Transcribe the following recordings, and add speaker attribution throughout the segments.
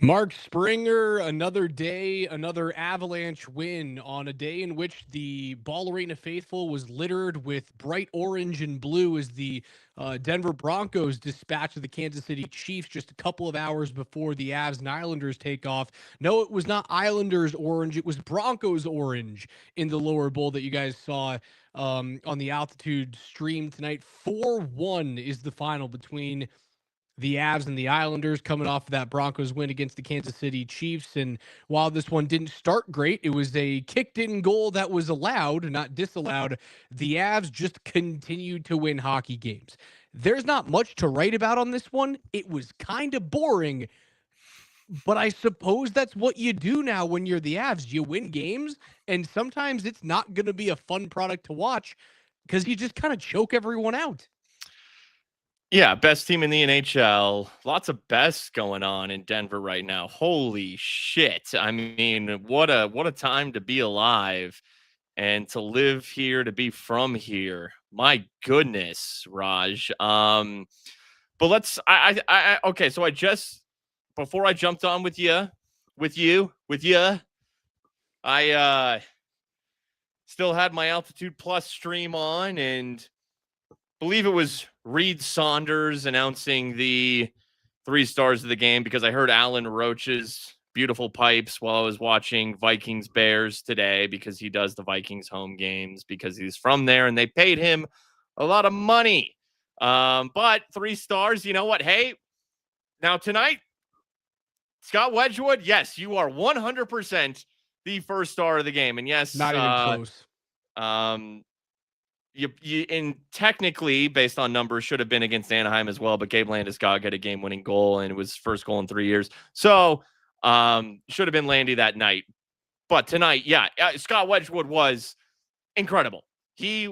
Speaker 1: Mark Springer, another day, another Avalanche win on a day in which the Ball Arena faithful was littered with bright orange and blue as the Denver Broncos dispatched the Kansas City Chiefs just a couple of hours before the Avs and Islanders take off. No, it was not Islanders orange, it was Broncos orange in the lower bowl that you guys saw on the altitude stream tonight. 4-1 is the final between the Avs and the Islanders, coming off of that Broncos win against the Kansas City Chiefs. And while this one didn't start great, it was a kicked in goal that was allowed, not disallowed. The Avs just continued to win hockey games. There's not much to write about on this one. It was kind of boring, but I suppose that's what you do now when you're the Avs. You win games, and sometimes it's not going to be a fun product to watch because you just kind of choke everyone out.
Speaker 2: Yeah, best team in the NHL. Lots of bests going on in Denver right now. Holy shit. I mean, what a time to be alive and to live here, to be from here. My goodness, Raj. But let's okay, so I just before I jumped on with you, I still had my Altitude Plus stream on, and believe it was Reed Saunders announcing the 3 stars of the game, because I heard Alan Roach's beautiful pipes while I was watching Vikings Bears today, because he does the Vikings home games because he's from there and they paid him a lot of money. But 3 stars, you know what? Hey, now tonight, Scott Wedgwood, yes, you are 100% the first star of the game. And yes,
Speaker 1: Not even close.
Speaker 2: You and technically, based on numbers, should have been against Anaheim as well, but Gabe Landeskog got a game-winning goal, and it was first goal in 3 years. So, should have been Landy that night. But tonight, yeah, Scott Wedgwood was incredible. He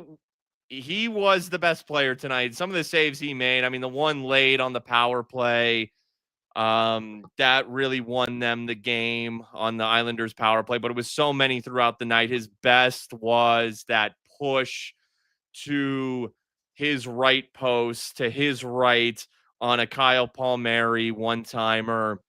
Speaker 2: was the best player tonight. Some of the saves he made, I mean, the one late on the power play, that really won them the game on the Islanders power play, but it was so many throughout the night. His best was that push to his right post, to his right on a Kyle Palmieri one-timer.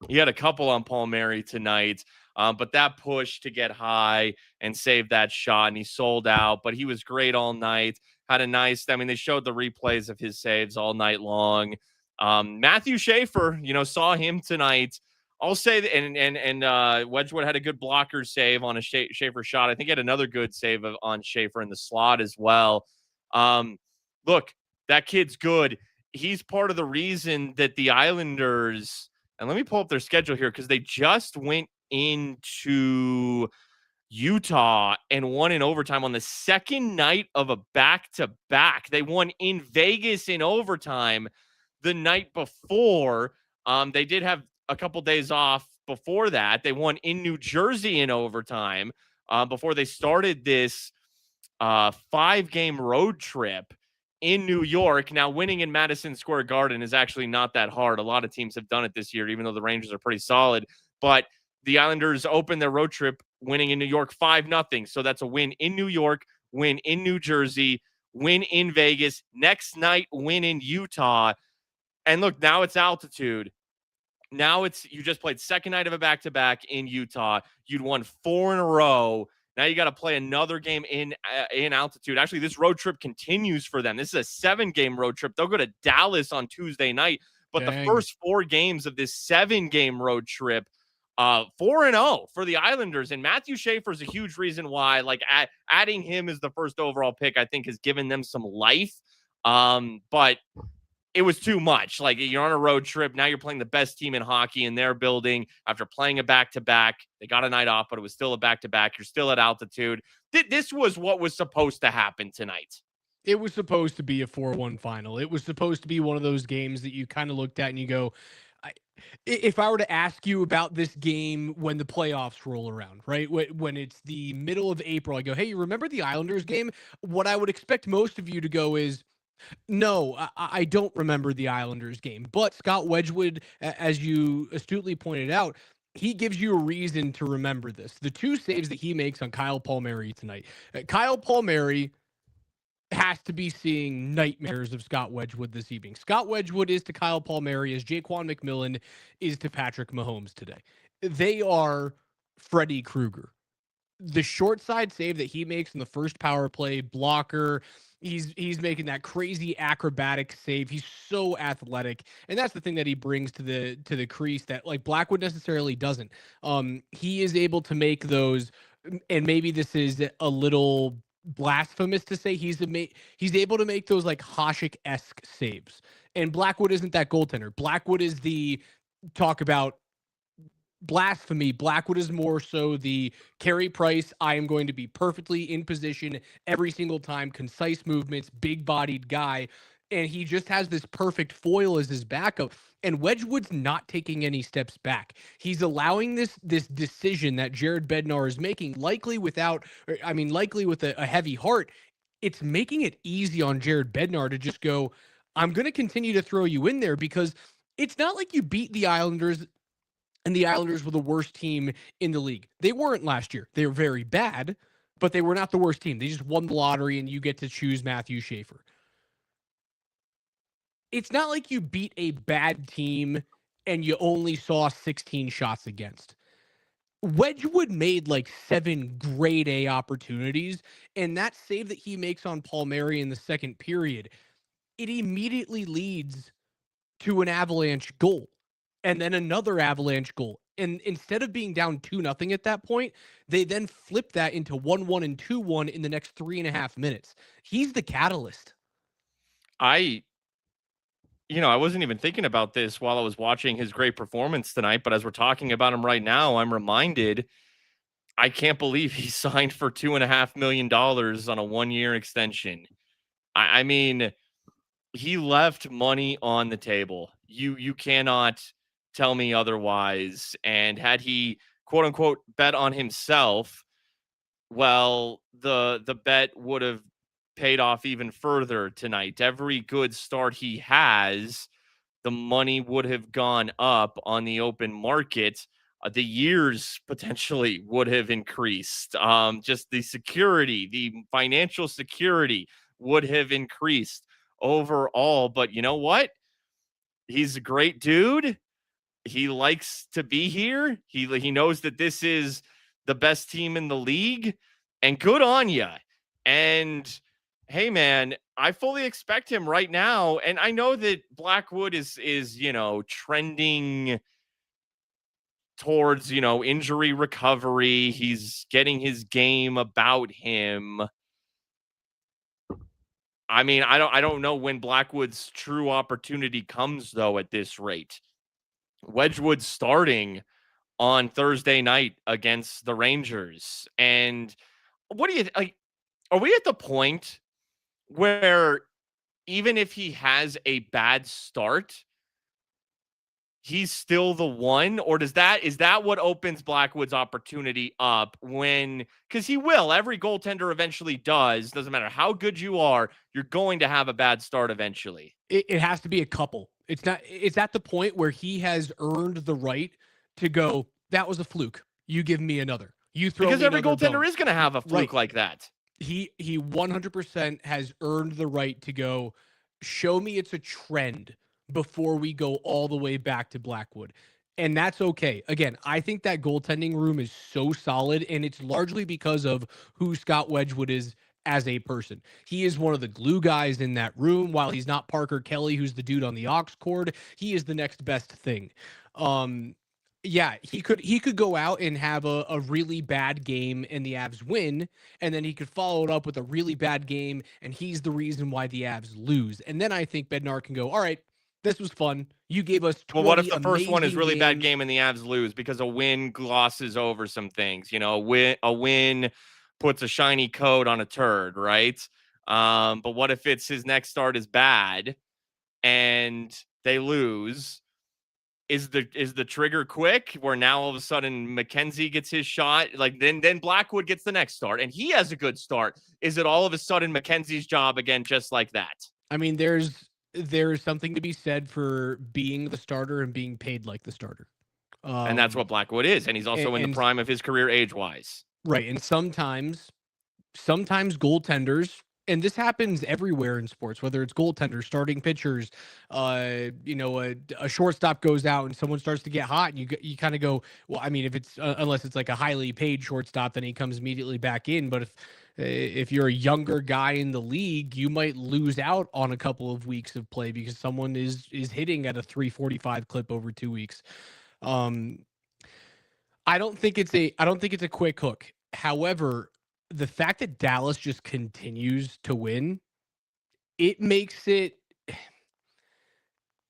Speaker 2: He had a couple on Palmieri tonight, but that push to get high and save that shot, and he sold out, but he was great all night. Had a nice, I mean, they showed the replays of his saves all night long. Matthew Schaefer, saw him tonight. I'll say that, and Wedgwood had a good blocker save on a Schaefer shot. I think he had another good save on Schaefer in the slot as well. Look, that kid's good. He's part of the reason that the Islanders, and let me pull up their schedule here, because they just went into Utah and won in overtime on the second night of a back-to-back. They won in Vegas in overtime the night before. They did have a couple days off before that. They won in New Jersey in overtime before they started this 5-game road trip in New York. Now, winning in Madison Square Garden is actually not that hard. A lot of teams have done it this year, even though the Rangers are pretty solid. But the Islanders opened their road trip winning in New York 5-0. So that's a win in New York, win in New Jersey, win in Vegas. Next night, win in Utah. And look, now it's altitude. Now you just played second night of a back-to-back in Utah. You'd won 4 in a row. Now you got to play another game in altitude. Actually, this road trip continues for them. This is a 7-game road trip. They'll go to Dallas on Tuesday night. But the first 4 games of this 7-game road trip, 4-0 for the Islanders. And Matthew Schaefer is a huge reason why, adding him as the first overall pick, I think has given them some life. But it was too much. You're on a road trip. Now you're playing the best team in hockey in their building after playing a back-to-back. They got a night off, but it was still a back-to-back. You're still at altitude. This was what was supposed to happen tonight.
Speaker 1: It was supposed to be a 4-1 final. It was supposed to be one of those games that you kind of looked at and you go, if I were to ask you about this game when the playoffs roll around, right? When it's the middle of April, I go, hey, you remember the Islanders game? What I would expect most of you to go is, no, I don't remember the Islanders game. But Scott Wedgwood, as you astutely pointed out, he gives you a reason to remember this. The 2 saves that he makes on Kyle Palmieri tonight. Kyle Palmieri has to be seeing nightmares of Scott Wedgwood this evening. Scott Wedgwood is to Kyle Palmieri as Jaquan McMillan is to Patrick Mahomes today. They are Freddy Krueger. The short side save that he makes in the first power play, blocker, he's making that crazy acrobatic save. He's so athletic, and that's the thing that he brings to the crease that like Blackwood necessarily doesn't. He is able to make those, and maybe this is a little blasphemous to say he's able to make those like Hasek-esque saves. And Blackwood isn't that goaltender. Blackwood is the talk about blasphemy. Blackwood is more so the Carey Price. I am going to be perfectly in position every single time, concise movements, big bodied guy. And he just has this perfect foil as his backup. And Wedgwood's not taking any steps back. He's allowing this decision that Jared Bednar is making, likely with a heavy heart. It's making it easy on Jared Bednar to just go, I'm going to continue to throw you in there, because it's not like you beat the Islanders and the Islanders were the worst team in the league. They weren't last year. They were very bad, but they were not the worst team. They just won the lottery, and you get to choose Matthew Schaefer. It's not like you beat a bad team and you only saw 16 shots against. Wedgwood made like 7 grade A opportunities, and that save that he makes on Palmieri in the second period, it immediately leads to an Avalanche goal. And then another Avalanche goal. And instead of being down 2-0 at that point, they then flip that into 1-1 and 2-1 in the next 3.5 minutes. He's the catalyst.
Speaker 2: I wasn't even thinking about this while I was watching his great performance tonight, but as we're talking about him right now, I'm reminded, I can't believe he signed for $2.5 million on a 1-year extension. I mean, he left money on the table. You cannot tell me otherwise. And had he, quote unquote, bet on himself, well, the bet would have paid off even further tonight. Every good start he has, the money would have gone up on the open market. The years potentially would have increased. Just the security, the financial security would have increased overall. But you know what? He's a great dude. He likes to be here. He knows that this is the best team in the league, and good on you. And hey, man, I fully expect him right now. And I know that Blackwood is trending towards, injury recovery. He's getting his game about him. I mean, I don't know when Blackwood's true opportunity comes, though, at this rate. Wedgwood starting on Thursday night against the Rangers. And what do you like? Are we at the point where even if he has a bad start, he's still the one? Or is that what opens Blackwood's opportunity up because he will, every goaltender eventually doesn't matter how good you are, you're going to have a bad start eventually.
Speaker 1: It has to be a couple. It's at the point where he has earned the right to go, that was a fluke. You give me another. You throw
Speaker 2: because
Speaker 1: me
Speaker 2: every goaltender
Speaker 1: bone.
Speaker 2: is going to have a fluke like that.
Speaker 1: He 100% has earned the right to go, show me it's a trend before we go all the way back to Blackwood. And that's okay. Again, I think that goaltending room is so solid, and it's largely because of who Scott Wedgwood is as a person. He is one of the glue guys in that room. While he's not Parker Kelly, who's the dude on the aux cord, he is the next best thing. Yeah, he could go out and have a really bad game and the Avs win, and then he could follow it up with a really bad game, and he's the reason why the Avs lose. And then I think Bednar can go, all right, this was fun. You gave us 20
Speaker 2: Well, what if the first one is really
Speaker 1: games.
Speaker 2: bad game and the Avs lose because a win glosses over some things? A win puts a shiny coat on a turd, right? But what if it's his next start is bad and they lose? Is the trigger quick where now all of a sudden McKenzie gets his shot? Like then Blackwood gets the next start and he has a good start. Is it all of a sudden McKenzie's job again, just like that?
Speaker 1: I mean, there's something to be said for being the starter and being paid like the starter.
Speaker 2: And that's what Blackwood is. And he's also in the prime of his career age-wise.
Speaker 1: Right. And sometimes goaltenders And this happens everywhere in sports, whether it's goaltenders, starting pitchers, a shortstop goes out and someone starts to get hot, and you kind of go, well, I mean, if it's unless it's like a highly paid shortstop, then he comes immediately back in. But if you're a younger guy in the league, you might lose out on a couple of weeks of play because someone is hitting at a 345 clip over 2 weeks. Um, I don't think it's a quick hook. However, the fact that Dallas just continues to win, it makes it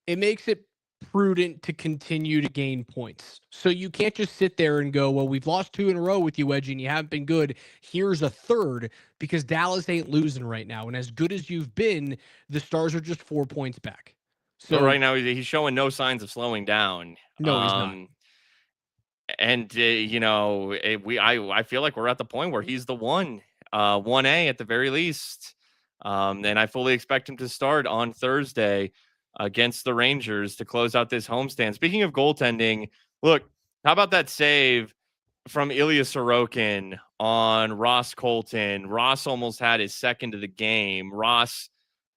Speaker 1: it makes it prudent to continue to gain points. So you can't just sit there and go, well, we've lost 2 in a row with you, Edgy, and you haven't been good. Here's a third, because Dallas ain't losing right now. And as good as you've been, the Stars are just 4 points back.
Speaker 2: But
Speaker 1: So
Speaker 2: right now he's showing no signs of slowing down.
Speaker 1: no, he's not.
Speaker 2: And I feel like we're at the point where he's the 1A at the very least. And I fully expect him to start on Thursday against the Rangers to close out this homestand. Speaking of goaltending, look, how about that save from Ilya Sorokin on Ross Colton? Ross almost had his second of the game. Ross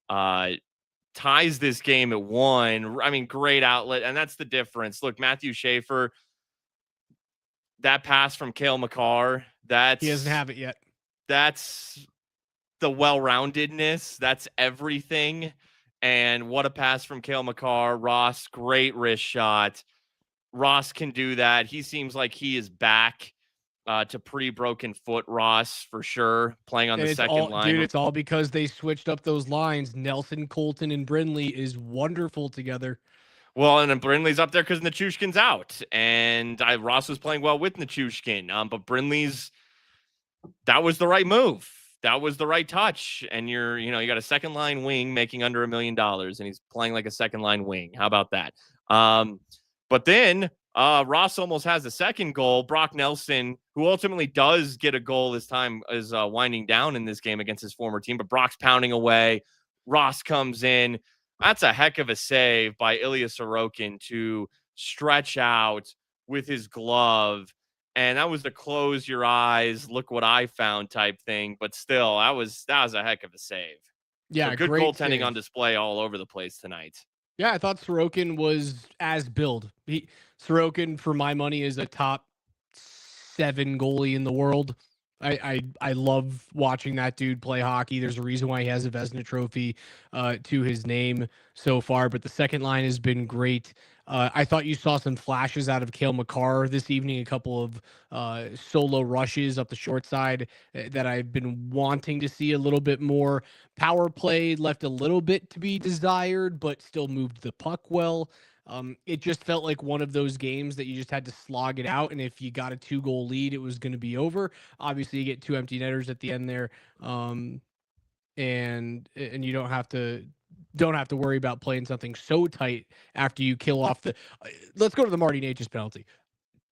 Speaker 2: ties this game at 1. I mean, great outlet, and that's the difference. Look, Matthew Schaefer, that pass from Cale Makar,
Speaker 1: He doesn't have it yet.
Speaker 2: That's the well-roundedness. That's everything. And what a pass from Cale Makar. Ross, great wrist shot. Ross can do that. He seems like he is back to pre-broken foot Ross for sure, playing on the second line.
Speaker 1: Dude, it's all because they switched up those lines. Nelson, Colton, and Brindley is wonderful together.
Speaker 2: Well, and then Brindley's up there because Nichushkin's out, and Ross was playing well with Nichushkin. But Brindley's, that was the right move. That was the right touch. And you got a second line wing making under $1 million, and he's playing like a second line wing. How about that? But then Ross almost has the second goal. Brock Nelson, who ultimately does get a goal this time, is winding down in this game against his former team. But Brock's pounding away. Ross comes in. That's a heck of a save by Ilya Sorokin to stretch out with his glove. And that was the close your eyes, look what I found type thing. But still, that was a heck of a save.
Speaker 1: Yeah,
Speaker 2: so good
Speaker 1: great
Speaker 2: goaltending
Speaker 1: save
Speaker 2: on display all over the place tonight.
Speaker 1: Yeah, I thought Sorokin was as billed. Sorokin, for my money, is a top 7 goalie in the world. I love watching that dude play hockey. There's a reason why he has a Vezina trophy to his name so far, but the second line has been great. I thought you saw some flashes out of Cale Makar this evening, a couple of solo rushes up the short side that I've been wanting to see a little bit more. Power play left a little bit to be desired, but still moved the puck well. It just felt like one of those games that you just had to slog it out, and if you got a 2-goal lead, it was going to be over. Obviously, you get 2 empty netters at the end there, and you don't have to worry about playing something so tight after you kill off the. Let's go to the Marty Necas penalty.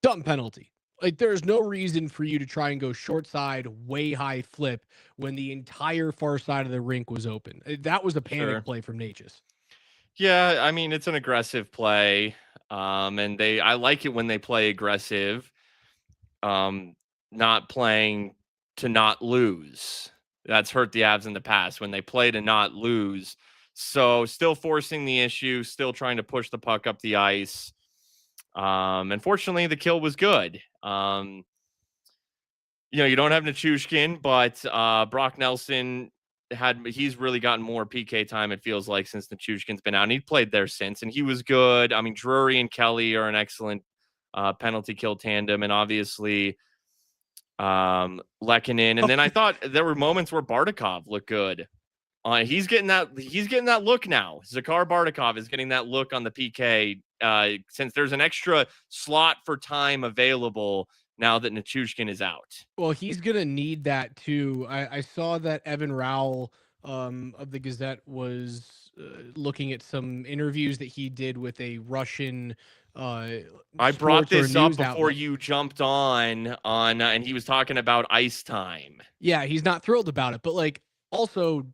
Speaker 1: Dumb penalty. Like, there's no reason for you to try and go short side, way high flip when the entire far side of the rink was open. That was a panic play from Necas.
Speaker 2: Yeah, I mean, it's an aggressive play. And I like it when they play aggressive, not playing to not lose. That's hurt the Avs in the past when they play to not lose. So still forcing the issue, still trying to push the puck up the ice. Unfortunately, the kill was good. You don't have Nichushkin, but Brock Nelson he's really gotten more PK time, it feels like, since Nichushkin's been out. And he played there since, and he was good. I mean, Drury and Kelly are an excellent penalty kill tandem, and obviously Lehkonen. And then I thought there were moments where Bardakov looked good. He's getting that look now. Zakhar Bardakov is getting that look on the PK since there's an extra slot for time available now that Nichushkin is out.
Speaker 1: Well, he's going to need that too. I saw that Evan Rowell of the Gazette was looking at some interviews that he did with a Russian
Speaker 2: I brought this up before you jumped on and he was talking about ice time.
Speaker 1: Yeah, he's not thrilled about it, but like, also,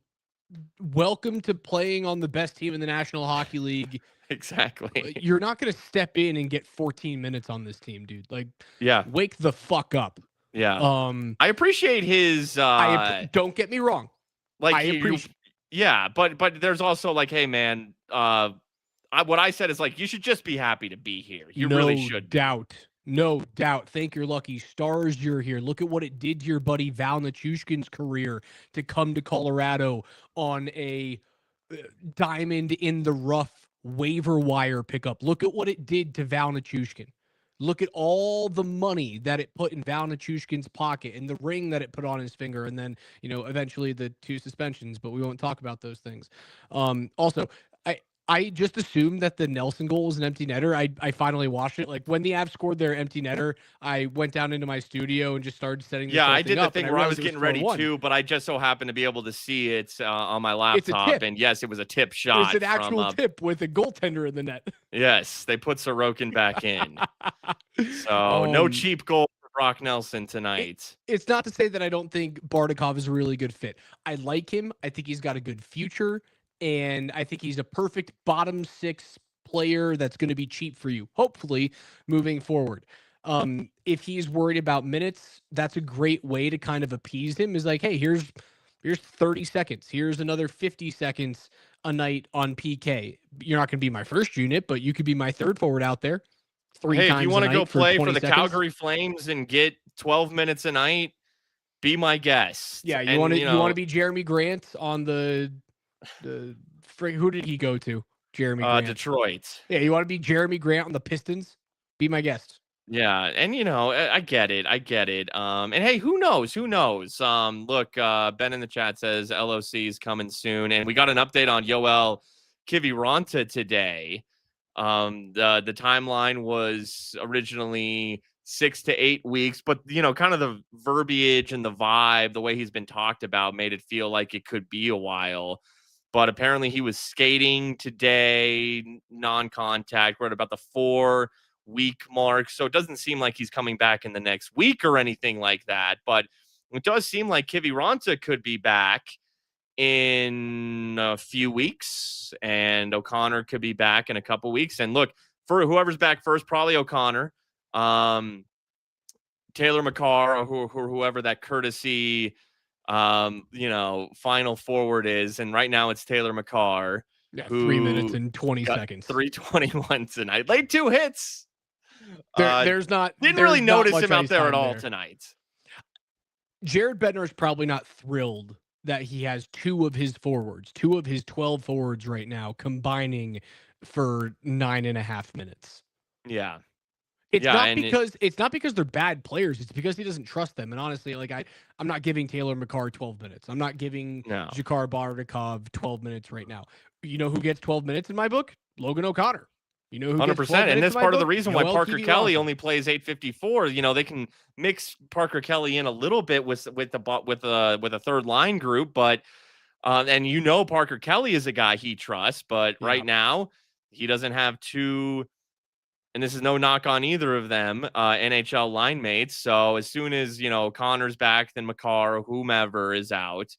Speaker 1: welcome to playing on the best team in the National Hockey League.
Speaker 2: Exactly.
Speaker 1: You're not going to step in and get 14 minutes on this team, dude. Like,
Speaker 2: yeah,
Speaker 1: wake the fuck up.
Speaker 2: Yeah. I appreciate his.
Speaker 1: Don't get me wrong.
Speaker 2: Like
Speaker 1: I
Speaker 2: you
Speaker 1: appreciate.
Speaker 2: yeah, but there's also like, hey man, what I said is like, you should just be happy to be here. You really
Speaker 1: No
Speaker 2: should be.
Speaker 1: doubt. No doubt. Thank your lucky stars you're here. Look at what it did to your buddy Val Nichushkin's career to come to Colorado on a diamond in the rough waiver wire pickup. Look at what it did to Val Nichushkin. Look at all the money that it put in Val Nichushkin's pocket and the ring that it put on his finger, and then eventually the 2 suspensions. But we won't talk about those things. Also, I just assumed that the Nelson goal was an empty netter. I finally watched it. Like when the Avs scored their empty netter, I went down into my studio and just started setting this
Speaker 2: Yeah,
Speaker 1: whole
Speaker 2: I
Speaker 1: thing
Speaker 2: did the
Speaker 1: up.
Speaker 2: thing
Speaker 1: And I
Speaker 2: where I
Speaker 1: realized
Speaker 2: was
Speaker 1: it was
Speaker 2: getting ready
Speaker 1: 4-1.
Speaker 2: too, but I just so happened to be able to see it on my
Speaker 1: It's a
Speaker 2: laptop.
Speaker 1: tip.
Speaker 2: And yes, it was a tip
Speaker 1: It's
Speaker 2: shot
Speaker 1: an
Speaker 2: from
Speaker 1: actual tip with a goaltender in the net.
Speaker 2: yes, they put Sorokin back in. So no
Speaker 1: Um,
Speaker 2: cheap goal for Brock Nelson
Speaker 1: it,
Speaker 2: tonight.
Speaker 1: it's not to say that I don't think Bardakov is a really good fit. I like him. I think he's got a good future, and I think he's a perfect bottom 6 player that's going to be cheap for you, hopefully, moving forward. If he's worried about minutes, that's a great way to kind of appease him. Is like, hey, here's 30 seconds. Here's another 50 seconds a night on PK. You're not going to be my first unit, but you could be my third forward out there 3
Speaker 2: Hey, if you
Speaker 1: times a
Speaker 2: want to go
Speaker 1: night for
Speaker 2: play for
Speaker 1: 20
Speaker 2: the
Speaker 1: seconds.
Speaker 2: Calgary Flames and get 12 minutes a night, be my guest.
Speaker 1: Yeah, you
Speaker 2: And
Speaker 1: want to be Jeremy Grant on the who did he go to? Jeremy Grant.
Speaker 2: Detroit.
Speaker 1: Yeah, you want to be Jeremy Grant on the Pistons? Be my guest.
Speaker 2: Yeah, and I get it. I get it. And hey, who knows? Who knows? Look, Ben in the chat says LOC is coming soon, and we got an update on Yoel Kiviranta today. The timeline was originally 6 to 8 weeks, but kind of the verbiage and the vibe, the way he's been talked about, made it feel like it could be a while. But apparently, he was skating today, non-contact. We're at about the 4-week mark, so it doesn't seem like he's coming back in the next week or anything like that. But it does seem like Kiviranta could be back in a few weeks, and O'Connor could be back in a couple weeks. And look, for whoever's back first, probably O'Connor, Taylor Makar, or whoever that courtesy, final forward is. And right now it's Taylor Makar.
Speaker 1: Yeah,
Speaker 2: who
Speaker 1: 3 minutes and 20
Speaker 2: got
Speaker 1: seconds.
Speaker 2: 3:21 tonight. Laid 2 hits. Didn't really notice him out there at all tonight.
Speaker 1: Jared Bednar is probably not thrilled that he has 2 of his 12 forwards right now combining for 9.5 minutes.
Speaker 2: Yeah.
Speaker 1: It's not because they're bad players. It's because he doesn't trust them. And honestly, like I'm not giving Taylor Makar 12 minutes. I'm not giving Jakar Bardakov 12 minutes right now. You know who gets 12 minutes in my book? Logan O'Connor. You know who
Speaker 2: 100%. And that's part of the reason why Parker Kelly only plays 854. They can mix Parker Kelly in a little bit with a third line group, but and Parker Kelly is a guy he trusts, but right now he doesn't have 2. And this is no knock on either of them, NHL line mates. So as soon as, Connor's back, then Makar or whomever is out.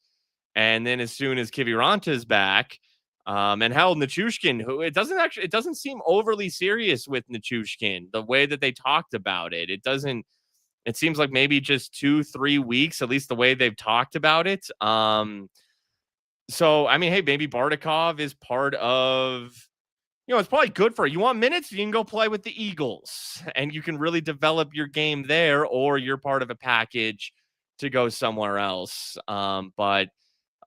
Speaker 2: And then as soon as Kiviranta is back, and hell, Nichushkin, who it doesn't seem overly serious with Nichushkin, the way that they talked about it. It seems like maybe just 2-3 weeks, at least the way they've talked about it. So, I mean, hey, maybe Bardakov is part of, it's probably good for you. You want minutes? You can go play with the Eagles and you can really develop your game there, or you're part of a package to go somewhere else. But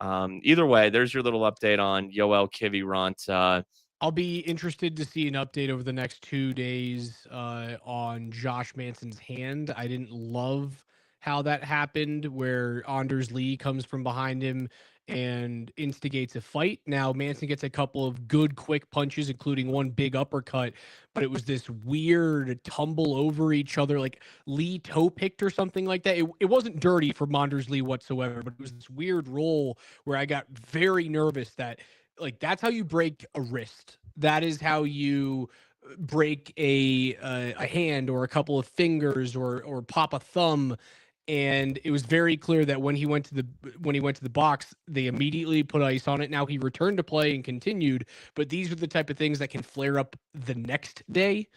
Speaker 2: either way, there's your little update on Yoel Kiviranta.
Speaker 1: I'll be interested to see an update over the next 2 days on Josh Manson's hand. I didn't love how that happened, where Anders Lee comes from behind him and instigates a fight. Now, Manson gets a couple of good quick punches, including one big uppercut, but it was this weird tumble over each other, like Lee toe picked or something like that. It wasn't dirty for Anders Lee whatsoever, but it was this weird roll where I got very nervous that, like, that's how you break a wrist. That is how you break a hand or a couple of fingers or pop a thumb. And it was very clear that when he went to the box, they immediately put ice on it. Now he returned to play and continued, but these are the type of things that can flare up the next day.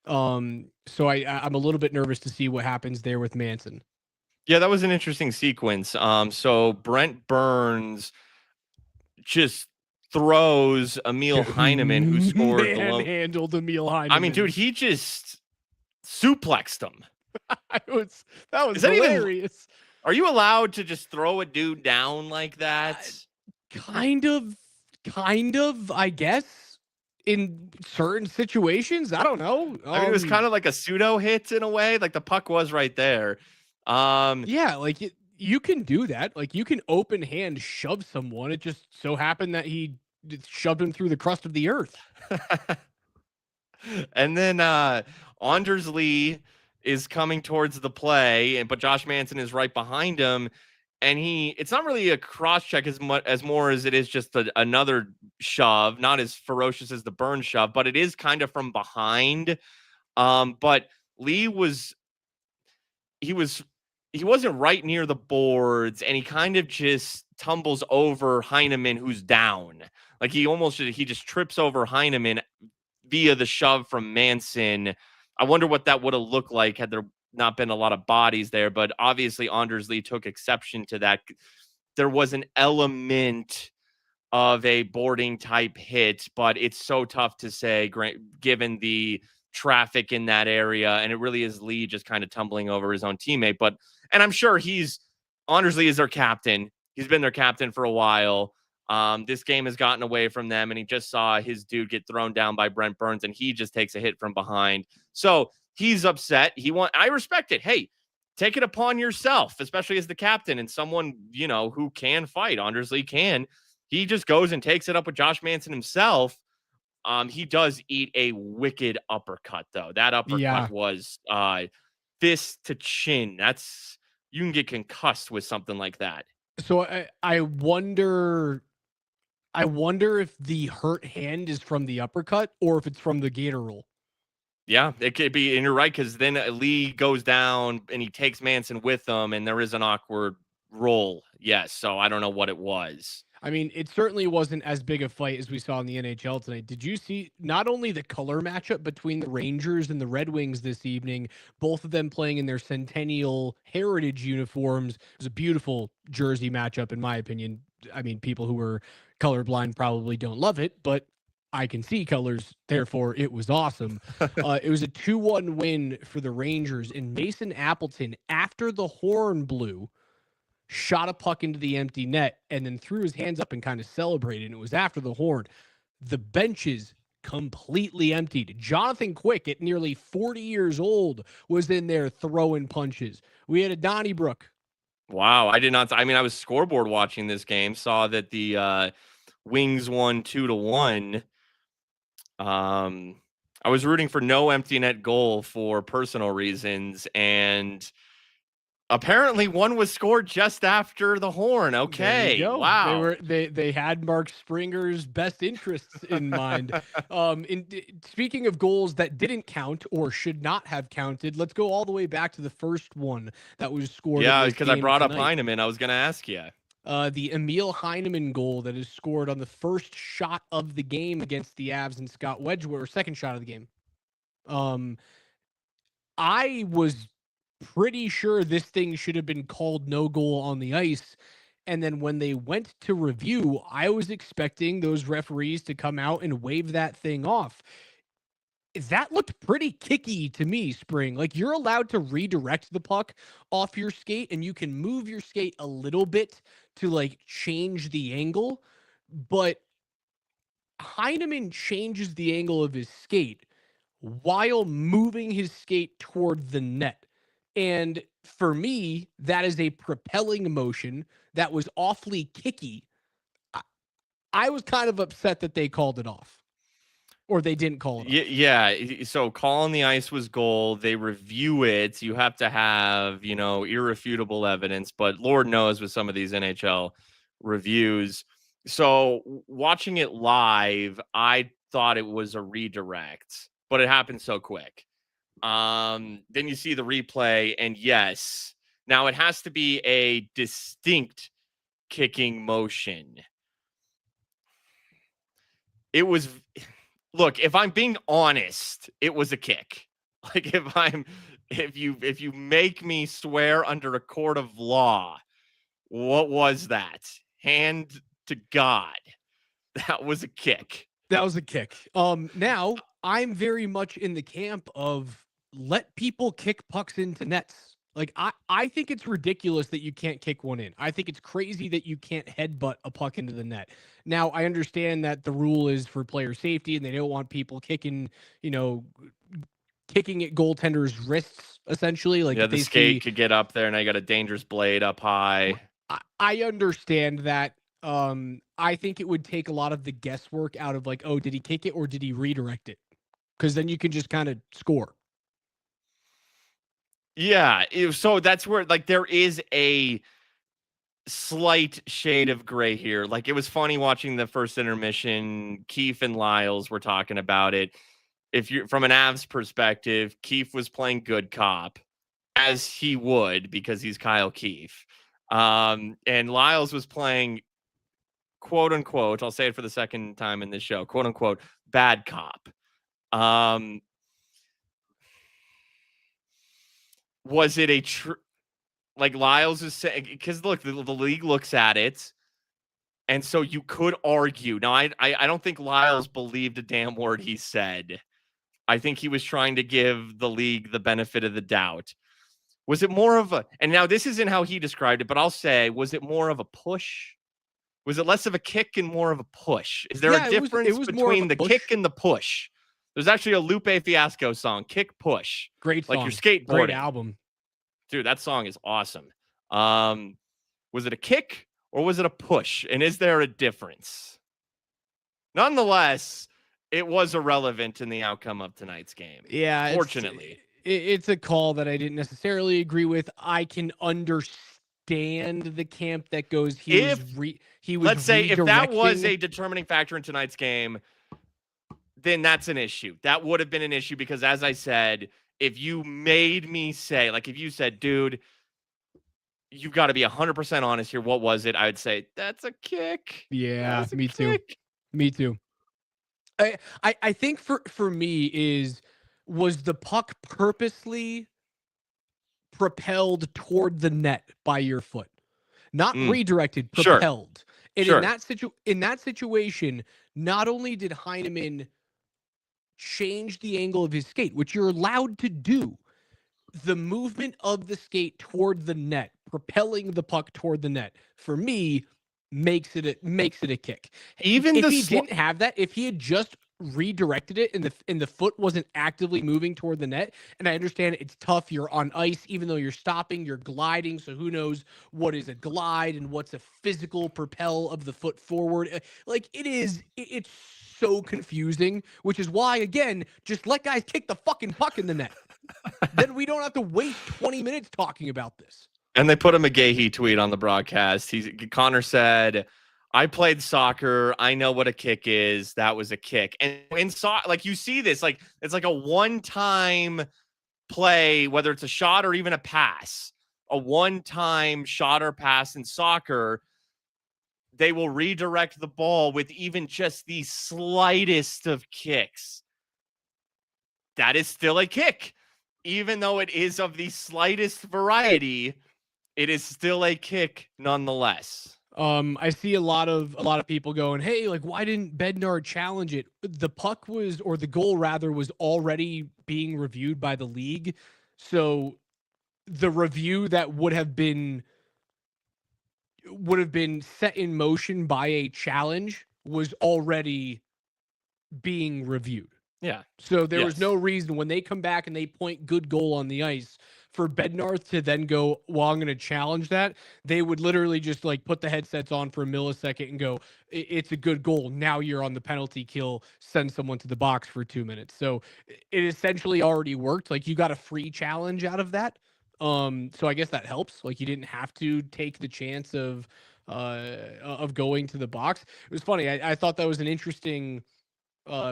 Speaker 1: So I'm a little bit nervous to see what happens there with Manson.
Speaker 2: Yeah, that was an interesting sequence. So Brent Burns just throws Emil Heineman, who scored the lone.
Speaker 1: Manhandled Emil Heineman.
Speaker 2: I mean, dude, he just suplexed him.
Speaker 1: that was
Speaker 2: Is that
Speaker 1: hilarious.
Speaker 2: Are you allowed to just throw a dude down like that?
Speaker 1: Kind of, I guess. In certain situations, I don't know.
Speaker 2: I mean, it was kind of like a pseudo hit in a way. Like the puck was right there.
Speaker 1: Yeah, like you can do that. Like you can open hand shove someone. It just so happened that he shoved him through the crust of the earth.
Speaker 2: And then Anders Lee is coming towards the play, but Josh Manson is right behind him. And it's not really a cross check as more as it is just another shove, not as ferocious as the burn shove, but it is kind of from behind. But Lee he wasn't right near the boards, and he kind of just tumbles over Heineman, who's down. Like he just trips over Heineman via the shove from Manson. I wonder what that would have looked like had there not been a lot of bodies there, but obviously Anders Lee took exception to that. There was an element of a boarding type hit, but it's so tough to say given the traffic in that area, and it really is Lee just kind of tumbling over his own teammate. And I'm sure Anders Lee is their captain. He's been their captain for a while. This game has gotten away from them, and he just saw his dude get thrown down by Brent Burns, and he just takes a hit from behind. So he's upset. I respect it. Hey, take it upon yourself, especially as the captain and someone, who can fight. Anders Lee can. He just goes and takes it up with Josh Manson himself. He does eat a wicked uppercut, though. That uppercut was fist to chin. You can get concussed with something like that.
Speaker 1: So I wonder if the hurt hand is from the uppercut or if it's from the gator roll.
Speaker 2: Yeah, it could be, and you're right, because then Lee goes down and he takes Manson with him, and there is an awkward roll. Yes, so I don't know what it was.
Speaker 1: I mean, it certainly wasn't as big a fight as we saw in the NHL tonight. Did you see not only the color matchup between the Rangers and the Red Wings this evening, both of them playing in their Centennial Heritage uniforms? It was a beautiful jersey matchup, in my opinion. I mean, people who are colorblind probably don't love it, but I can see colors, therefore it was awesome. It was a 2-1 win for the Rangers, and Mason Appleton, after the horn blew, shot a puck into the empty net and then threw his hands up and kind of celebrated. And it was after the horn. The benches completely emptied. Jonathan Quick, at nearly 40 years old, was in there throwing punches. We had a Donnybrook.
Speaker 2: Wow, I did not. I mean, I was scoreboard watching this game, saw that the Wings won 2-1. I was rooting for no empty net goal for personal reasons, and apparently one was scored just after the horn. Okay. Wow.
Speaker 1: They had Mark Springer's best interests in mind. Speaking of goals that didn't count or should not have counted, let's go all the way back to the first one that was scored.
Speaker 2: Yeah, because I brought up Heineman. I was going to ask you.
Speaker 1: The Emil Heineman goal that is scored on the first shot of the game against the Avs and Scott Wedgwood, or second shot of the game. I was pretty sure this thing should have been called no goal on the ice. And then when they went to review, I was expecting those referees to come out and wave that thing off. That looked pretty kicky to me, Spring. Like, you're allowed to redirect the puck off your skate, and you can move your skate a little bit to, like, change the angle. But Heineman changes the angle of his skate while moving his skate toward the net. And for me, that is a propelling motion that was awfully kicky. I was kind of upset that they called it off. Or they didn't call it off.
Speaker 2: Yeah. So call on the ice was goal. They review it. You have to have, irrefutable evidence. But Lord knows with some of these NHL reviews. So watching it live, I thought it was a redirect, but it happened so quick. Then you see the replay, and yes, now it has to be a distinct kicking motion. It was, look, if I'm being honest, it was a kick. Like if you make me swear under a court of law, what was that? Hand to God, that was a kick.
Speaker 1: That was a kick. Now I'm very much in the camp of let people kick pucks into nets. Like I think it's ridiculous that you can't kick one in. I think it's crazy that you can't headbutt a puck into the net. Now I understand that the rule is for player safety and they don't want people kicking, kicking at goaltenders' wrists, essentially. Like
Speaker 2: Yeah,
Speaker 1: if
Speaker 2: the
Speaker 1: they
Speaker 2: skate
Speaker 1: see,
Speaker 2: could get up there, and I got a dangerous blade up high.
Speaker 1: I understand that. I think it would take a lot of the guesswork out of like, oh, did he kick it or did he redirect it? Because then you can just kind of score.
Speaker 2: Yeah, so that's where like there is a slight shade of gray here. Like it was funny watching the first intermission. Keefe and Lyles were talking about it. If you're from an Avs perspective, Keefe was playing good cop, as he would because he's Kyle Keefe. And Lyles was playing quote unquote, I'll say it for the second time in this show, quote unquote, bad cop. Was it a like Lyles is saying, because look, the league looks at it, and so you could argue. Now, I don't think Lyles believed a damn word he said. I think he was trying to give the league the benefit of the doubt. Was it more of a, and now this isn't how he described it, but I'll say, was it more of a push? Was it less of a kick and more of a push? Is there a difference between the kick and the push? There's actually a Lupe Fiasco song, Kick Push.
Speaker 1: Great song.
Speaker 2: Like you're skateboarding.
Speaker 1: Great album.
Speaker 2: Dude, that song is awesome. Was it a kick or was it a push? And is there a difference? Nonetheless, it was irrelevant in the outcome of tonight's game.
Speaker 1: Yeah.
Speaker 2: Fortunately.
Speaker 1: It's a call that I didn't necessarily agree with. I can understand the camp that goes,
Speaker 2: let's say if that was a determining factor in tonight's game, then that's an issue. That would have been an issue because, as I said, if you made me say, like if you said, dude, you've got to be 100% honest here. What was it? I would say, that's a kick.
Speaker 1: Yeah, me too. Me too. I think for me was the puck purposely propelled toward the net by your foot? Not redirected, propelled.
Speaker 2: Sure.
Speaker 1: And in that situation, not only did Heineman change the angle of his skate, which you're allowed to do, the movement of the skate toward the net, propelling the puck toward the net, for me, makes it a kick.
Speaker 2: Even
Speaker 1: if he didn't have that, if he had just redirected it and the foot wasn't actively moving toward the net, and I understand it's tough, you're on ice, even though you're stopping, you're gliding, so who knows what is a glide and what's a physical propel of the foot forward. Like it's so confusing, which is why, again, just let guys kick the fucking puck in the net. Then we don't have to wait 20 minutes talking about this.
Speaker 2: And they put a McGahee tweet on the broadcast. Connor said, I played soccer. I know what a kick is. That was a kick. And in like you see this, like it's like a one-time play, whether it's a shot or even a pass, a one-time shot or pass in soccer, they will redirect the ball with even just the slightest of kicks. That is still a kick. Even though it is of the slightest variety, it is still a kick nonetheless.
Speaker 1: I see a lot of people going, hey, like, why didn't Bednar challenge it? The puck the goal rather, was already being reviewed by the league. So the review that would have been set in motion by a challenge was already being reviewed.
Speaker 2: Yeah.
Speaker 1: So there was no reason when they come back and they point good goal on the ice for Bednar to then go, well, I'm going to challenge that. They would literally just like put the headsets on for a millisecond and go, it's a good goal. Now you're on the penalty kill, send someone to the box for 2 minutes. So it essentially already worked. Like you got a free challenge out of that. So I guess that helps. Like you didn't have to take the chance of going to the box. It was funny. I thought that was an interesting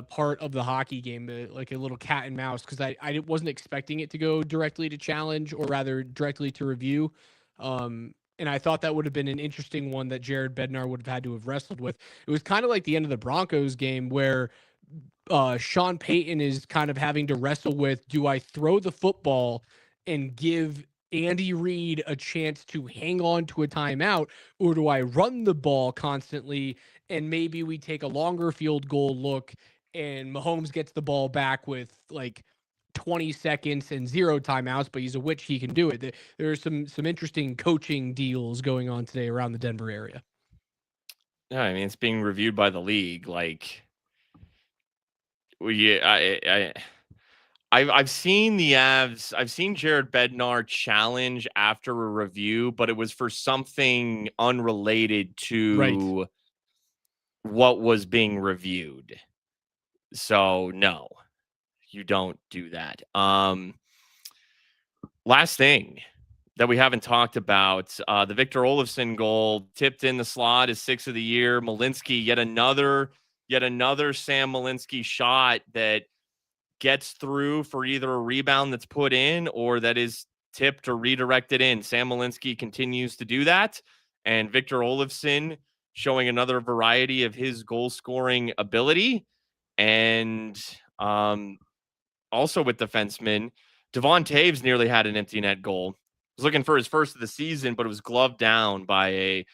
Speaker 1: part of the hockey game, like a little cat and mouse, because I wasn't expecting it to go directly to challenge, or rather directly to review. And I thought that would have been an interesting one that Jared Bednar would have had to have wrestled with. It was kind of like the end of the Broncos game where Sean Payton is kind of having to wrestle with, do I throw the football and give Andy Reid a chance to hang on to a timeout, or do I run the ball constantly and maybe we take a longer field goal look and Mahomes gets the ball back with like 20 seconds and 0 timeouts, but he's a witch, he can do it. There's some interesting coaching deals going on today around the Denver area.
Speaker 2: Yeah, I mean, it's being reviewed by the league. Like, I've seen the Avs. I've seen Jared Bednar challenge after a review, but it was for something unrelated to what was being reviewed. So no, you don't do that. Last thing that we haven't talked about, the Victor Olofsson goal tipped in the slot is 6th of the year. Malinsky, yet another Sam Malinsky shot that gets through for either a rebound that's put in or that is tipped or redirected in. Sam Malinsky continues to do that. And Victor Olofsson showing another variety of his goal scoring ability. And also with defensemen, Devon Taves nearly had an empty net goal. Was looking for his first of the season, but it was gloved down by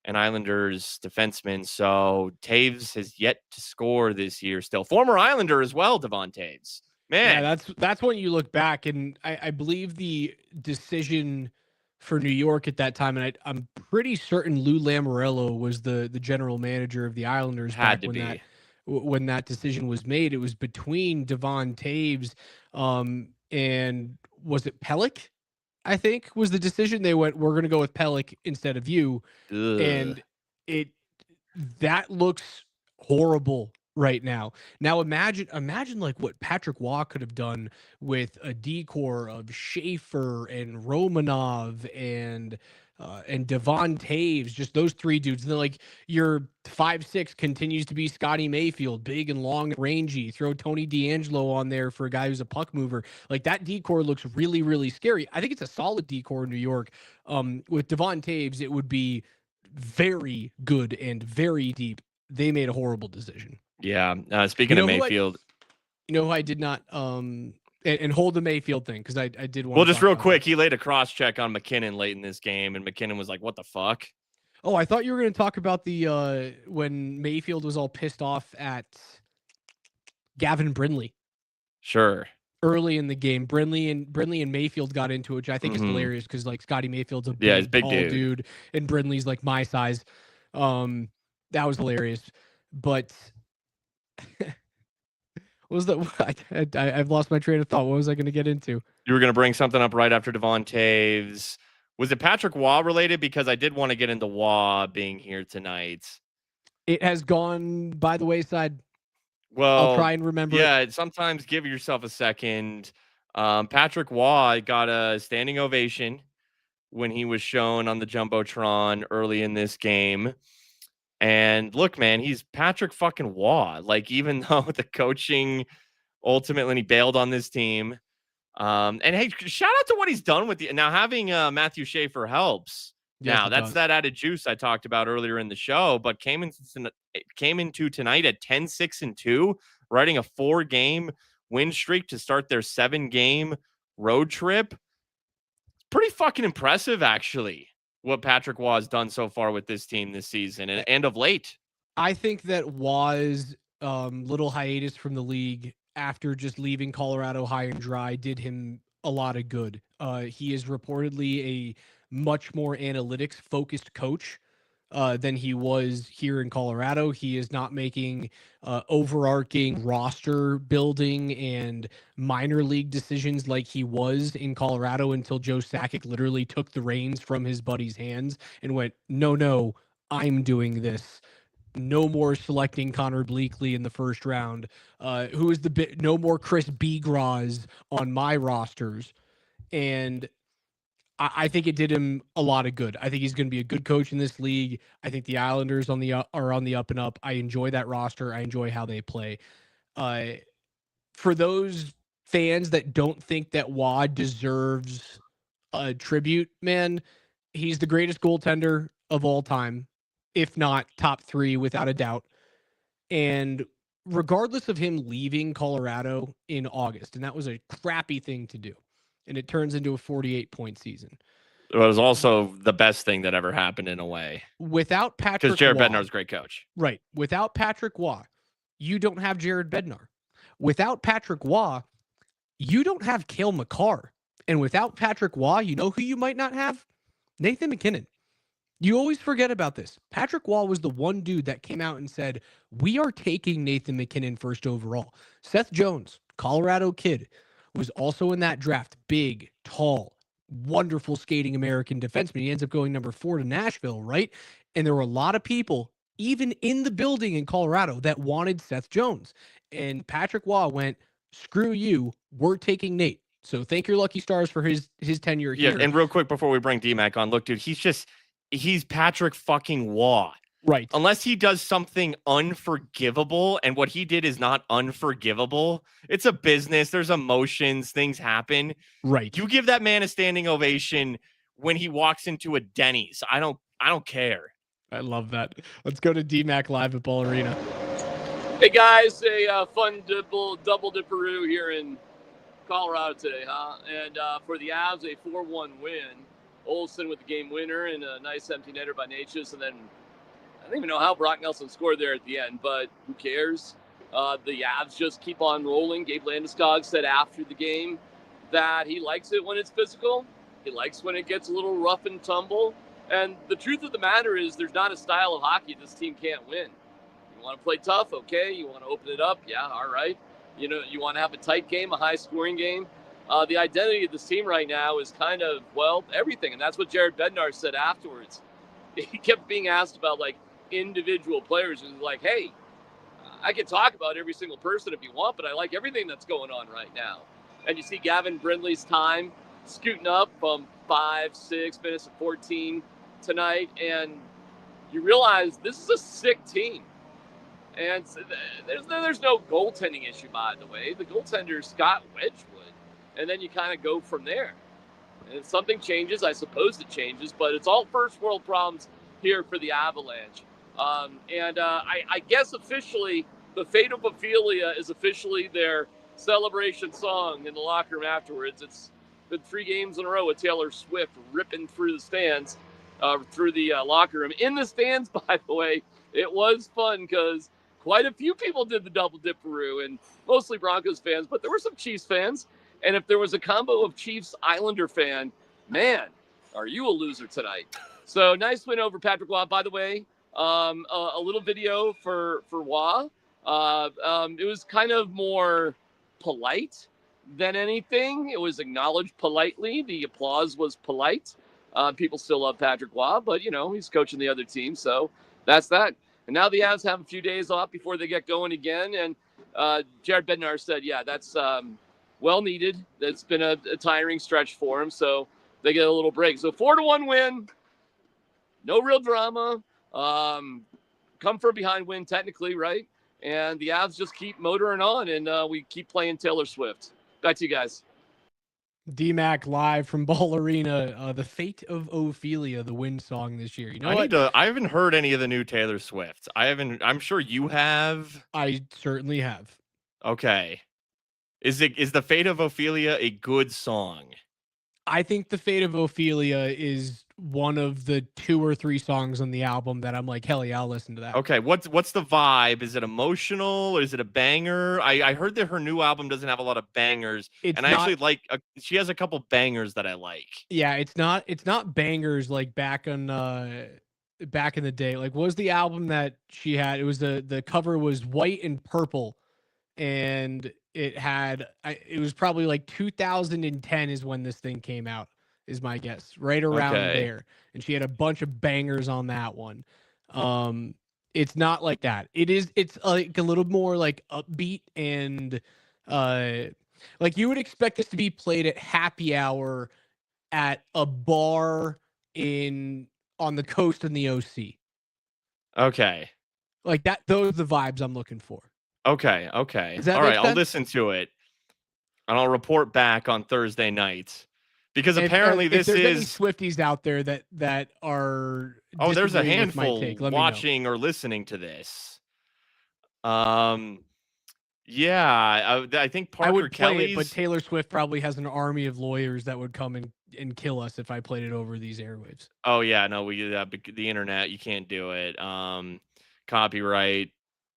Speaker 2: an Islanders defenseman. So Taves has yet to score this year still. Former Islander as well, Devon Taves. Man.
Speaker 1: Yeah, that's when you look back, and I believe the decision for New York at that time, and I'm pretty certain Lou Lamoriello was the general manager of the Islanders
Speaker 2: Had
Speaker 1: back
Speaker 2: to
Speaker 1: when
Speaker 2: be.
Speaker 1: when that decision was made. It was between Devon Taves and was it Pellick? I think was the decision. They went, we're going to go with Pellick instead of you,
Speaker 2: Ugh.
Speaker 1: and it that looks horrible right now. Now imagine like what Patrick Waugh could have done with a decor of Schaefer and Romanov and Devon Taves, just those three dudes. And then like your 5'6" continues to be Scotty Mayfield, big and long and rangy. Throw Tony D'Angelo on there for a guy who's a puck mover. Like that decor looks really, really scary. I think it's a solid decor in New York. With Devon Taves, it would be very good and very deep. They made a horrible decision.
Speaker 2: Yeah. Speaking of Mayfield,
Speaker 1: who I did not and hold the Mayfield thing because I did want.
Speaker 2: Well,
Speaker 1: to
Speaker 2: just
Speaker 1: talk
Speaker 2: real
Speaker 1: about
Speaker 2: quick,
Speaker 1: that.
Speaker 2: he laid a cross check on McKinnon late in this game, and McKinnon was like, "What the fuck?"
Speaker 1: Oh, I thought you were going to talk about the when Mayfield was all pissed off at Gavin Brindley.
Speaker 2: Sure.
Speaker 1: Early in the game, Brindley and Mayfield got into it, which I think is hilarious because like Scotty Mayfield's a
Speaker 2: he's big
Speaker 1: tall dude, and Brindley's like my size. That was hilarious. But what was that? I've lost my train of thought. What was I going to get into?
Speaker 2: You were going to bring something up right after Devon Taves. Was it Patrick Waugh related? Because I did want to get into Waugh being here tonight.
Speaker 1: It has gone by the wayside.
Speaker 2: Well,
Speaker 1: I'll try and remember.
Speaker 2: Yeah, sometimes give yourself a second. Patrick Waugh got a standing ovation when he was shown on the Jumbotron early in this game. And look, man, he's Patrick fucking Waugh. Like, even though the coaching ultimately he bailed on this team. And hey, shout out to what he's done with now having Matthew Schaefer helps.
Speaker 1: Yes,
Speaker 2: Now that's
Speaker 1: does.
Speaker 2: that added juice I talked about earlier in the show, but came into tonight at 10-6-2, riding a 4-game win streak to start their 7-game road trip. It's pretty fucking impressive, actually, what Patrick Waugh has done so far with this team this season and of late.
Speaker 1: I think that Waugh's little hiatus from the league after just leaving Colorado high and dry did him a lot of good. He is reportedly a much more analytics focused coach than he was here in Colorado. He is not making overarching roster building and minor league decisions like he was in Colorado until Joe Sakic literally took the reins from his buddy's hands and went, no, I'm doing this. No more selecting Connor Bleakley in the first round. Who is no more Chris Begraz on my rosters. And I think it did him a lot of good. I think he's going to be a good coach in this league. I think the Islanders are on the up and up. I enjoy that roster. I enjoy how they play. For those fans that don't think that Waugh deserves a tribute, man, he's the greatest goaltender of all time, if not top 3 without a doubt. And regardless of him leaving Colorado in August, and that was a crappy thing to do. and it turns into a 48-point season.
Speaker 2: It was also the best thing that ever happened in a way.
Speaker 1: Without
Speaker 2: Because
Speaker 1: Patrick
Speaker 2: Jared
Speaker 1: Waugh,
Speaker 2: Bednar's a great coach.
Speaker 1: right? Without Patrick Waugh, you don't have Jared Bednar. Without Patrick Waugh, you don't have Cale Makar. And without Patrick Waugh, you know who you might not have? Nathan McKinnon. You always forget about this. Patrick Waugh was the one dude that came out and said, we are taking Nathan McKinnon first overall. Seth Jones, Colorado kid, was also in that draft. Big, tall, wonderful skating American defenseman. He ends up going number 4 to Nashville, right? And there were a lot of people, even in the building in Colorado, that wanted Seth Jones. And Patrick Waugh went, screw you, we're taking Nate. So thank your lucky stars for his tenure here.
Speaker 2: Yeah, and real quick before we bring DMac on, look, dude, he's Patrick fucking Waugh.
Speaker 1: Right.
Speaker 2: Unless he does something unforgivable, and what he did is not unforgivable. It's a business. There's emotions. Things happen.
Speaker 1: Right.
Speaker 2: You give that man a standing ovation when he walks into a Denny's. I don't care.
Speaker 1: I love that. Let's go to DMac live at Ball Arena.
Speaker 3: Hey guys, a fun double dipperoo here in Colorado today, huh? And for the Avs, a 4-1 win. Olsen with the game winner and a nice empty netter by Natchez. And then I don't even know how Brock Nelson scored there at the end, but who cares? The Avs just keep on rolling. Gabe Landeskog said after the game that he likes it when it's physical. He likes when it gets a little rough and tumble. And the truth of the matter is there's not a style of hockey this team can't win. You want to play tough, okay. You want to open it up, yeah, all right. You know, you want to have a tight game, a high-scoring game. The identity of this team right now is kind of, well, everything. And that's what Jared Bednar said afterwards. He kept being asked about, like, individual players. And like, hey, I can talk about every single person if you want, but I like everything that's going on right now. And you see Gavin Brindley's time scooting up from 5-6 minutes to 14 tonight. And you realize this is a sick team. And there's no goaltending issue, by the way. The goaltender's Scott Wedgwood. And then you kind of go from there. And if something changes, I suppose it changes. But it's all first world problems here for the Avalanche. I guess officially, the Fate of Ophelia is officially their celebration song in the locker room afterwards. It's been 3 games in a row with Taylor Swift ripping through the stands, through the locker room. In the stands, by the way, it was fun because quite a few people did the double dipperoo, and mostly Broncos fans, but there were some Chiefs fans. And if there was a combo of Chiefs Islander fan, man, are you a loser tonight? So nice win over Patrick Waugh. By the way, a little video for Waugh. It was kind of more polite than anything. It was acknowledged politely. The applause was polite. People still love Patrick Waugh, but, you know, he's coaching the other team, so that's that. And now the Avs have a few days off before they get going again. And Jared Bednar said, yeah, that's well needed. That's been a tiring stretch for him, so they get a little break. So 4-1 win. No real drama. Come from behind win, technically, right? And the Avs just keep motoring on, and we keep playing Taylor Swift. Back to you guys.
Speaker 1: DMac live from Ball Arena. The Fate of Ophelia, the win song this year. You know what?
Speaker 2: I haven't heard any of the new Taylor Swift. I'm sure you have.
Speaker 1: I certainly have.
Speaker 2: Okay. Is the Fate of Ophelia a good song?
Speaker 1: I think the Fate of Ophelia is one of the 2 or 3 songs on the album that I'm like, hell yeah, I'll listen to that.
Speaker 2: Okay, what's the vibe? Is it emotional or is it a banger? I heard that her new album doesn't have a lot of bangers, I actually like. She has a couple bangers that I like.
Speaker 1: Yeah, it's not bangers like back in the day. Like, what was the album that she had? It was the cover was white and purple, and it was probably like 2010 is when this thing came out, is my guess, right around there. And she had a bunch of bangers on that one. It's not like that. It's like a little more like upbeat and like you would expect this to be played at happy hour at a bar on the coast in the OC.
Speaker 2: Okay.
Speaker 1: Like that, those are the vibes I'm looking for.
Speaker 2: Okay. All right, I'll listen to it, and I'll report back on Thursday night, because apparently
Speaker 1: if there's any Swifties out there that are
Speaker 2: there's a handful
Speaker 1: take,
Speaker 2: watching or listening to this. Yeah, I think
Speaker 1: I
Speaker 2: Parker
Speaker 1: would play it, but
Speaker 2: Kelly's.
Speaker 1: Taylor Swift probably has an army of lawyers that would come and kill us if I played it over these airwaves.
Speaker 2: Oh yeah, no, the internet, you can't do it. Copyright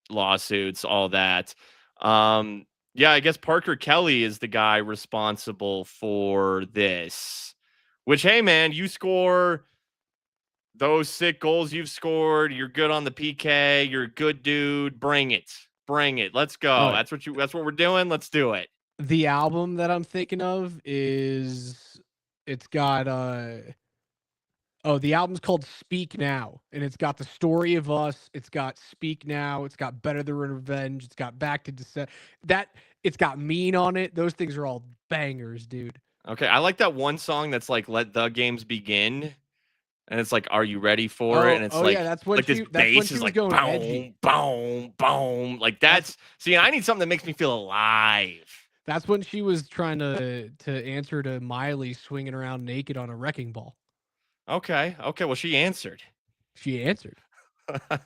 Speaker 2: lawsuits, all that. Um, yeah, I guess Parker Kelly is the guy responsible for this. Which, hey man, you score those sick goals you've scored. You're good on the PK. You're a good dude. Bring it. Bring it. Let's go.
Speaker 1: Oh,
Speaker 2: That's what we're doing. Let's do it.
Speaker 1: the album that I'm thinking of is it's got the album's called Speak Now, and it's got The Story of Us, it's got Speak Now, it's got Better Than Revenge, it's got Back to Descent. It's got Mean on it. Those things are all bangers, dude.
Speaker 2: Okay. I like that one song that's like Let the Games Begin. And it's like, are you ready for it? And it's
Speaker 1: yeah, that's when
Speaker 2: this
Speaker 1: she
Speaker 2: bass is
Speaker 1: was
Speaker 2: like
Speaker 1: going
Speaker 2: boom,
Speaker 1: edgy.
Speaker 2: boom, boom. Like see, I need something that makes me feel alive.
Speaker 1: That's when she was trying to answer to Miley swinging around naked on a wrecking ball.
Speaker 2: Okay. Well, she answered.
Speaker 1: She answered. The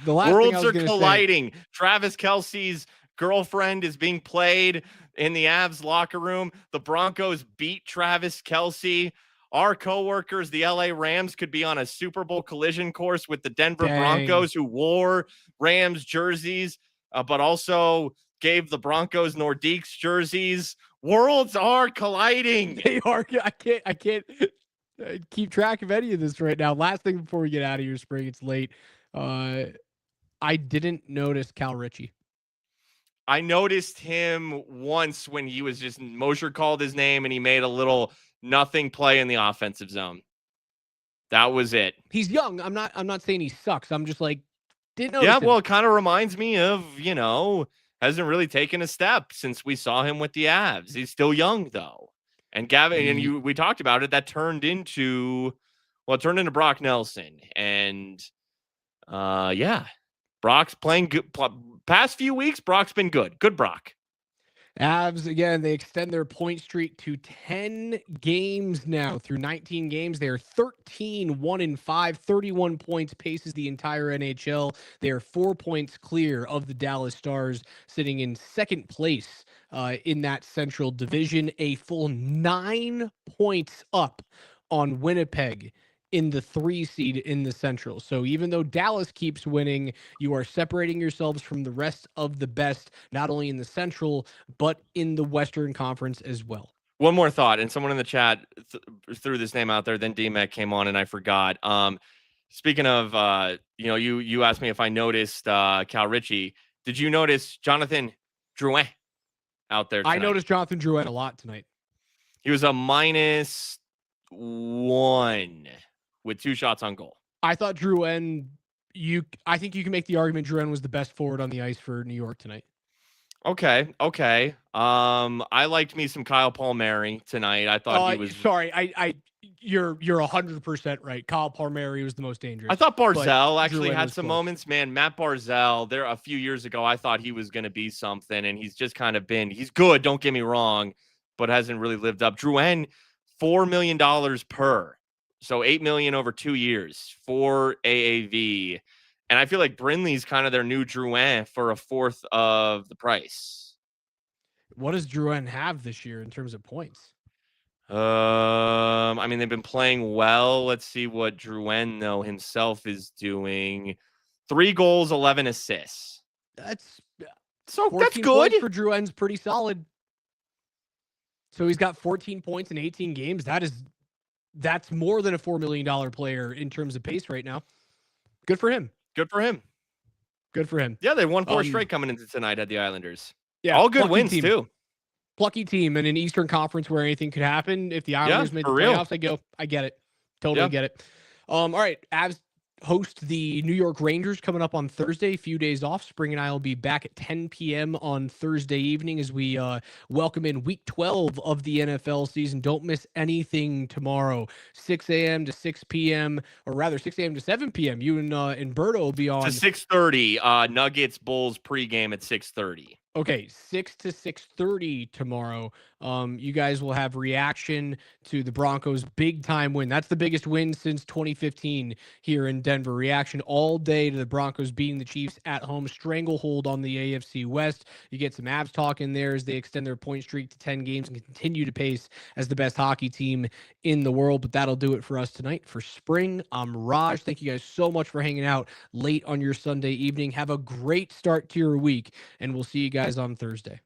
Speaker 1: last
Speaker 2: Worlds
Speaker 1: thing I was
Speaker 2: are
Speaker 1: gonna
Speaker 2: colliding. Travis Kelce's girlfriend is being played in the Avs locker room. The Broncos beat Travis Kelce. Our coworkers, the LA Rams, could be on a Super Bowl collision course with the Denver Broncos, who wore Rams jerseys, but also gave the Broncos Nordiques jerseys. Worlds are colliding.
Speaker 1: They are. I can't keep track of any of this right now. Last thing before we get out of here, Spring. It's late. I didn't notice Cal Ritchie.
Speaker 2: I noticed him once when he was just Mosher called his name and he made a little nothing play in the offensive zone. That was it.
Speaker 1: He's young. I'm not saying he sucks. I'm just like, didn't notice.
Speaker 2: Yeah,
Speaker 1: him.
Speaker 2: well, it kind of reminds me of, hasn't really taken a step since we saw him with the Avs. He's still young though. And Gavin we talked about it. That turned into Brock Nelson. And yeah. Brock's playing good. Past few weeks, Brock's been good. Good Brock.
Speaker 1: Avs, again, they extend their point streak to 10 games now. Through 19 games, they are 13-1-5, 31 points, paces the entire NHL. They are 4 points clear of the Dallas Stars, sitting in second place in that Central Division, a full 9 points up on Winnipeg in the 3 seed in the Central. So even though Dallas keeps winning, you are separating yourselves from the rest of the best, not only in the Central, but in the Western Conference as well.
Speaker 2: One more thought, and someone in the chat threw this name out there, then DMac came on and I forgot. Speaking of, you asked me if I noticed Cal Ritchie. Did you notice Jonathan Drouin out there tonight?
Speaker 1: I noticed Jonathan Drouin a lot tonight.
Speaker 2: He was a -1 with 2 shots on goal.
Speaker 1: I thought Drouin, I think you can make the argument Drouin was the best forward on the ice for New York tonight.
Speaker 2: Okay. I liked me some Kyle Palmieri tonight. I thought he was.
Speaker 1: Sorry, you're 100% right. Kyle Palmieri was the most dangerous.
Speaker 2: I thought Barzell actually
Speaker 1: Drouin
Speaker 2: had
Speaker 1: was
Speaker 2: some
Speaker 1: close.
Speaker 2: moments. Man, Matt Barzell, there a few years ago, I thought he was going to be something, and he's just kind of been. He's good, don't get me wrong, but hasn't really lived up. Drouin, $4 million per. So $8 million over 2 years for AAV. And I feel like Brindley's kind of their new Drouin for a fourth of the price.
Speaker 1: What does Drouin have this year in terms of points?
Speaker 2: I mean, they've been playing well. Let's see what Drouin, though, himself is doing. 3 goals, 11 assists.
Speaker 1: That's
Speaker 2: good.
Speaker 1: For Drouin's pretty solid. So he's got 14 points in 18 games. That's more than a $4 million player in terms of pace right now. Good for him.
Speaker 2: Good for him. Yeah, they won 4 straight coming into tonight at the Islanders. Yeah, all good wins too.
Speaker 1: Plucky team in an Eastern Conference where anything could happen. If the Islanders made the playoffs, I get it. Totally get it. All right, Avs host the New York Rangers coming up on Thursday. A few days off. Spring and I will be back at 10 p.m. on Thursday evening as we welcome in Week 12 of the NFL season. Don't miss anything tomorrow. 6 a.m. to 6 p.m. or rather 6 a.m. to 7 p.m. You and Berto will be on.
Speaker 2: To 6:30. Nuggets Bulls pregame at 6:30.
Speaker 1: Okay, 6 to 6:30 tomorrow. You guys will have reaction to the Broncos' big-time win. That's the biggest win since 2015 here in Denver. Reaction all day to the Broncos beating the Chiefs at home, stranglehold on the AFC West. You get some Avs talk in there as they extend their point streak to 10 games and continue to pace as the best hockey team in the world. But that'll do it for us tonight. For Spring, I'm Raj. Thank you guys so much for hanging out late on your Sunday evening. Have a great start to your week, and we'll see you guys on Thursday.